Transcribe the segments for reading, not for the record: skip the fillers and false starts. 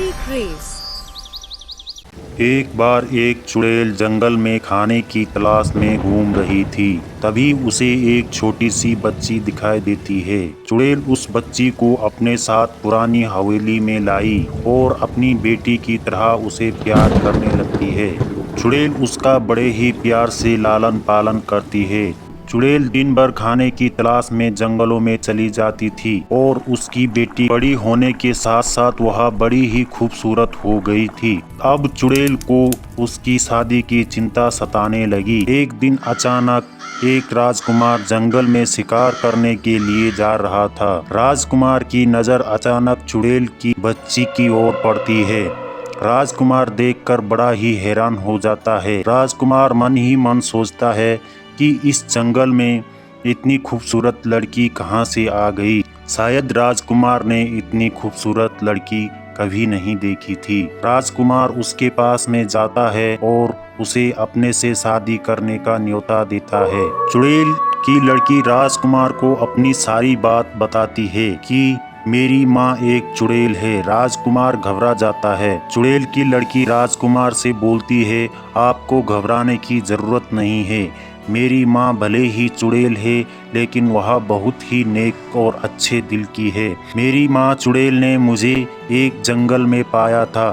Story Craze। एक बार एक चुड़ैल जंगल में खाने की तलाश में घूम रही थी। तभी उसे एक छोटी सी बच्ची दिखाई देती है। चुड़ैल उस बच्ची को अपने साथ पुरानी हवेली में लाई और अपनी बेटी की तरह उसे प्यार करने लगती है। चुड़ैल उसका बड़े ही प्यार से लालन पालन करती है। चुड़ैल दिन भर खाने की तलाश में जंगलों में चली जाती थी और उसकी बेटी बड़ी होने के साथ साथ वह बड़ी ही खूबसूरत हो गई थी। अब चुड़ैल को उसकी शादी की चिंता सताने लगी। एक दिन अचानक एक राजकुमार जंगल में शिकार करने के लिए जा रहा था। राजकुमार की नजर अचानक चुड़ैल की बच्ची की ओर पड़ती है। राजकुमार देखकर बड़ा ही हैरान हो जाता है। राजकुमार मन ही मन सोचता है कि इस जंगल में इतनी खूबसूरत लड़की कहाँ से आ गई। शायद राजकुमार ने इतनी खूबसूरत लड़की कभी नहीं देखी थी। राजकुमार उसके पास में जाता है और उसे अपने से शादी करने का न्योता देता है। चुड़ैल की लड़की राजकुमार को अपनी सारी बात बताती है कि मेरी माँ एक चुड़ैल है। राजकुमार घबरा जाता है। चुड़ैल की लड़की राजकुमार से बोलती है, आपको घबराने की जरूरत नहीं है। मेरी माँ भले ही चुड़ैल है लेकिन वह बहुत ही नेक और अच्छे दिल की है। मेरी माँ चुड़ैल ने मुझे एक जंगल में पाया था।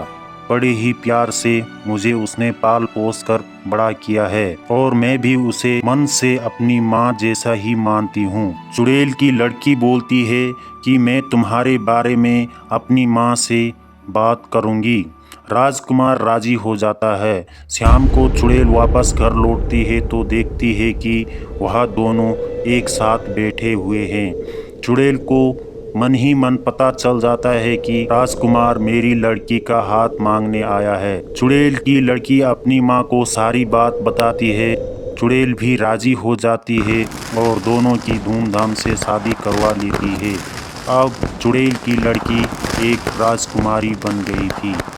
बड़े ही प्यार से मुझे उसने पाल पोस कर बड़ा किया है और मैं भी उसे मन से अपनी माँ जैसा ही मानती हूँ। चुड़ैल की लड़की बोलती है कि मैं तुम्हारे बारे में अपनी माँ से बात करूँगी। राजकुमार राजी हो जाता है। शाम को चुड़ैल वापस घर लौटती है तो देखती है कि वह दोनों एक साथ बैठे हुए हैं। चुड़ैल को मन ही मन पता चल जाता है कि राजकुमार मेरी लड़की का हाथ मांगने आया है। चुड़ैल की लड़की अपनी माँ को सारी बात बताती है। चुड़ैल भी राजी हो जाती है और दोनों की धूमधाम से शादी करवा लेती है। अब चुड़ैल की लड़की एक राजकुमारी बन गई थी।